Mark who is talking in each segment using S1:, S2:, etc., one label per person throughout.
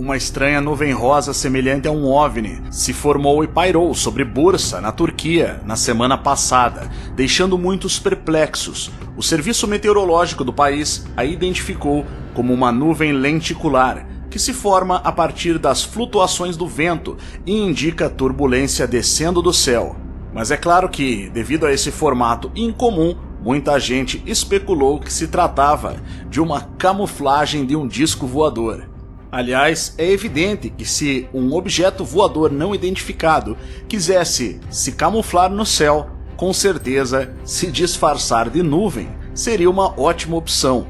S1: uma estranha nuvem rosa semelhante a um OVNI se formou e pairou sobre Bursa, na Turquia, na semana passada, deixando muitos perplexos. O Serviço Meteorológico do país a identificou como uma nuvem lenticular, que se forma a partir das flutuações do vento e indica turbulência descendo do céu. Mas é claro que, devido a esse formato incomum, muita gente especulou que se tratava de uma camuflagem de um disco voador. Aliás, é evidente que se um objeto voador não identificado quisesse se camuflar no céu, com certeza se disfarçar de nuvem seria uma ótima opção.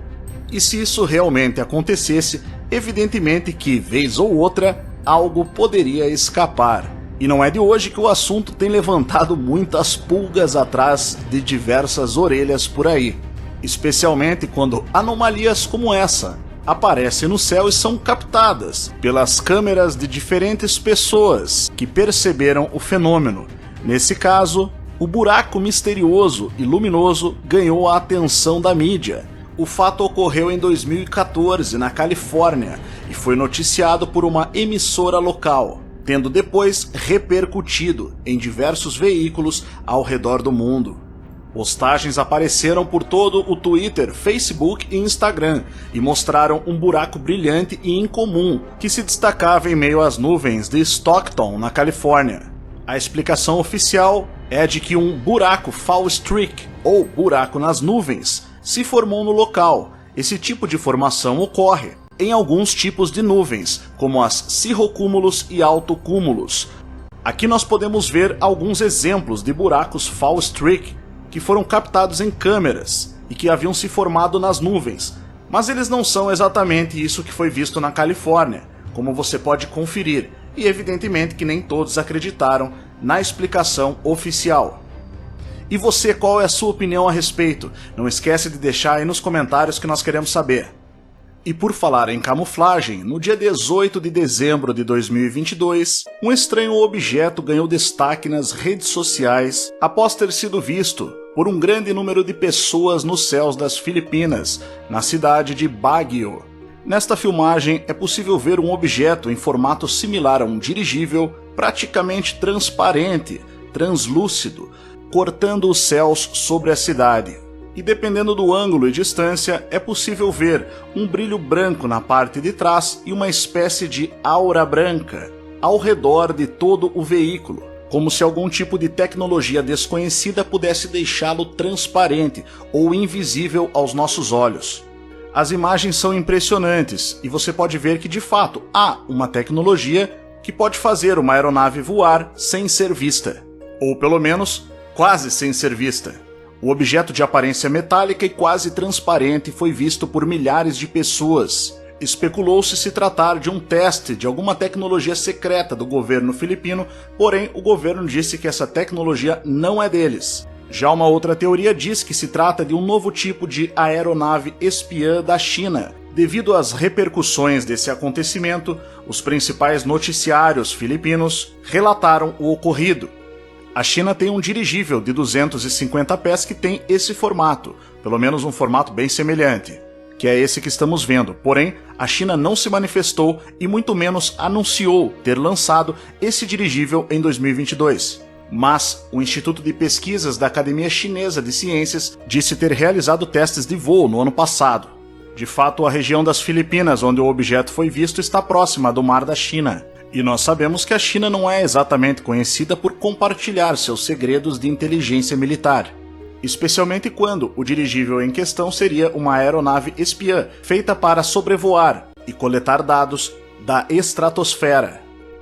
S1: E se isso realmente acontecesse, evidentemente que, vez ou outra, algo poderia escapar. E não é de hoje que o assunto tem levantado muitas pulgas atrás de diversas orelhas por aí, especialmente quando anomalias como essa aparecem no céu e são captadas pelas câmeras de diferentes pessoas que perceberam o fenômeno. Nesse caso, o buraco misterioso e luminoso ganhou a atenção da mídia. O fato ocorreu em 2014 na Califórnia e foi noticiado por uma emissora local, tendo depois repercutido em diversos veículos ao redor do mundo. Postagens apareceram por todo o Twitter, Facebook e Instagram e mostraram um buraco brilhante e incomum que se destacava em meio às nuvens de Stockton, na Califórnia. A explicação oficial é de que um buraco fall streak, ou buraco nas nuvens, se formou no local. Esse tipo de formação ocorre em alguns tipos de nuvens, como as cirrocúmulos e altocúmulos. Aqui nós podemos ver alguns exemplos de buracos fall streak que foram captados em câmeras e que haviam se formado nas nuvens, mas eles não são exatamente isso que foi visto na Califórnia, como você pode conferir, e evidentemente que nem todos acreditaram na explicação oficial. E você, qual é a sua opinião a respeito? Não esquece de deixar aí nos comentários que nós queremos saber. E por falar em camuflagem, no dia 18 de dezembro de 2022, um estranho objeto ganhou destaque nas redes sociais após ter sido visto por um grande número de pessoas nos céus das Filipinas, na cidade de Baguio. Nesta filmagem é possível ver um objeto em formato similar a um dirigível, praticamente transparente, translúcido, cortando os céus sobre a cidade. E dependendo do ângulo e distância, é possível ver um brilho branco na parte de trás e uma espécie de aura branca ao redor de todo o veículo, como se algum tipo de tecnologia desconhecida pudesse deixá-lo transparente ou invisível aos nossos olhos. As imagens são impressionantes e você pode ver que de fato há uma tecnologia que pode fazer uma aeronave voar sem ser vista, ou pelo menos quase sem ser vista. O objeto de aparência metálica e quase transparente foi visto por milhares de pessoas. Especulou-se se tratar de um teste de alguma tecnologia secreta do governo filipino, porém o governo disse que essa tecnologia não é deles. Já uma outra teoria diz que se trata de um novo tipo de aeronave espiã da China. Devido às repercussões desse acontecimento, os principais noticiários filipinos relataram o ocorrido. A China tem um dirigível de 250 pés que tem esse formato, pelo menos um formato bem semelhante, que é esse que estamos vendo. Porém, a China não se manifestou e muito menos anunciou ter lançado esse dirigível em 2022. Mas o Instituto de Pesquisas da Academia Chinesa de Ciências disse ter realizado testes de voo no ano passado. De fato, a região das Filipinas onde o objeto foi visto está próxima do Mar da China. E nós sabemos que a China não é exatamente conhecida por compartilhar seus segredos de inteligência militar, especialmente quando o dirigível em questão seria uma aeronave espiã feita para sobrevoar e coletar dados da estratosfera.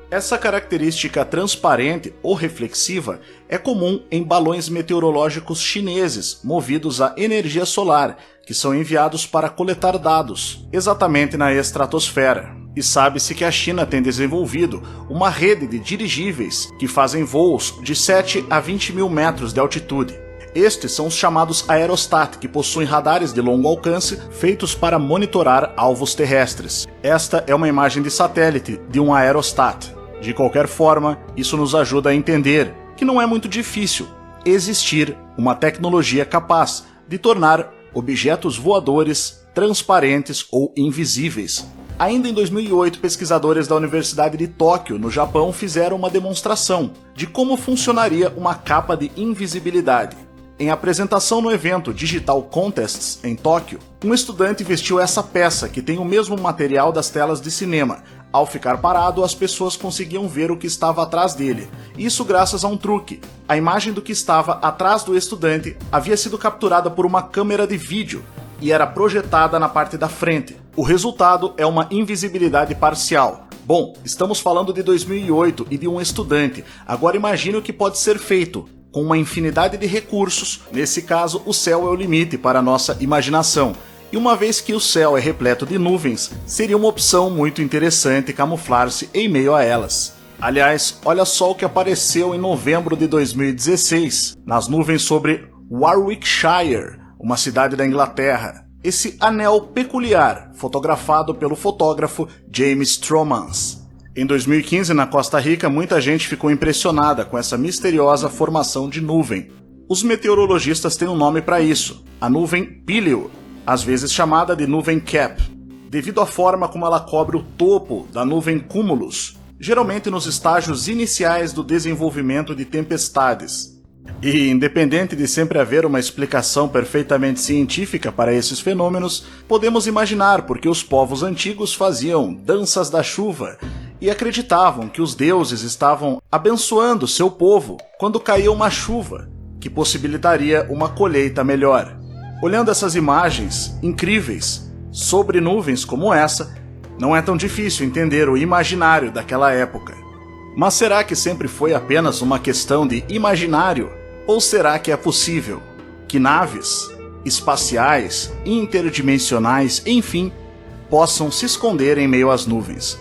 S1: Essa característica transparente ou reflexiva é comum em balões meteorológicos chineses movidos a energia solar, que são enviados para coletar dados exatamente na estratosfera. E sabe-se que a China tem desenvolvido uma rede de dirigíveis que fazem voos de 7 a 20 mil metros de altitude. Estes são os chamados aerostat, que possuem radares de longo alcance feitos para monitorar alvos terrestres. Esta é uma imagem de satélite de um aerostat. De qualquer forma, isso nos ajuda a entender que não é muito difícil existir uma tecnologia capaz de tornar objetos voadores transparentes ou invisíveis. Ainda em 2008, pesquisadores da Universidade de Tóquio, no Japão, fizeram uma demonstração de como funcionaria uma capa de invisibilidade. Em apresentação no evento Digital Contests, em Tóquio, um estudante vestiu essa peça, que tem o mesmo material das telas de cinema. Ao ficar parado, as pessoas conseguiam ver o que estava atrás dele. Isso graças a um truque. A imagem do que estava atrás do estudante havia sido capturada por uma câmera de vídeo e era projetada na parte da frente. O resultado é uma invisibilidade parcial. Bom, estamos falando de 2008 e de um estudante. Agora imagine o que pode ser feito com uma infinidade de recursos. Nesse caso, o céu é o limite para a nossa imaginação. E uma vez que o céu é repleto de nuvens, seria uma opção muito interessante camuflar-se em meio a elas. Aliás, olha só o que apareceu em novembro de 2016, nas nuvens sobre Warwickshire, uma cidade da Inglaterra. Esse anel peculiar, fotografado pelo fotógrafo James Tromans. Em 2015, na Costa Rica, muita gente ficou impressionada com essa misteriosa formação de nuvem. Os meteorologistas têm um nome para isso, a nuvem Píleo, às vezes chamada de nuvem Cap, devido à forma como ela cobre o topo da nuvem Cumulus, geralmente nos estágios iniciais do desenvolvimento de tempestades. E, independente de sempre haver uma explicação perfeitamente científica para esses fenômenos, podemos imaginar porque os povos antigos faziam danças da chuva e acreditavam que os deuses estavam abençoando seu povo quando caía uma chuva, que possibilitaria uma colheita melhor. Olhando essas imagens incríveis sobre nuvens como essa, não é tão difícil entender o imaginário daquela época. Mas será que sempre foi apenas uma questão de imaginário? Ou será que é possível que naves espaciais, interdimensionais, enfim, possam se esconder em meio às nuvens?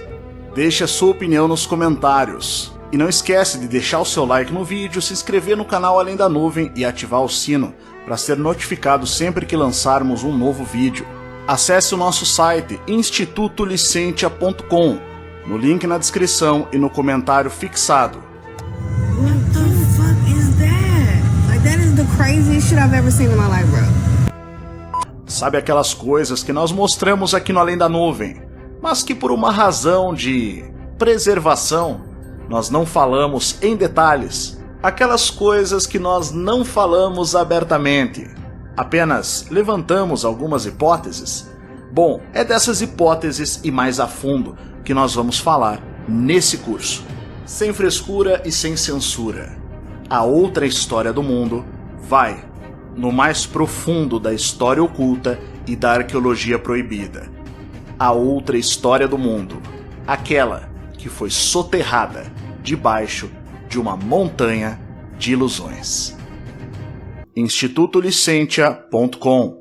S1: Deixe a sua opinião nos comentários. E não esquece de deixar o seu like no vídeo, se inscrever no canal Além da Nuvem e ativar o sino para ser notificado sempre que lançarmos um novo vídeo. Acesse o nosso site institutolicentia.com, no link na descrição e no comentário fixado.
S2: What the fuck is that? Like, that is the craziest shit I've ever seen in my life, bro.
S1: Sabe aquelas coisas que nós mostramos aqui no Além da Nuvem, mas que por uma razão de preservação nós não falamos em detalhes? Aquelas coisas que nós não falamos abertamente, apenas levantamos algumas hipóteses? Bom, é dessas hipóteses e mais a fundo que nós vamos falar nesse curso. Sem frescura e sem censura. A outra história do mundo vai no mais profundo da história oculta e da arqueologia proibida. A outra história do mundo, aquela que foi soterrada debaixo de uma montanha de ilusões. institutolicentia.com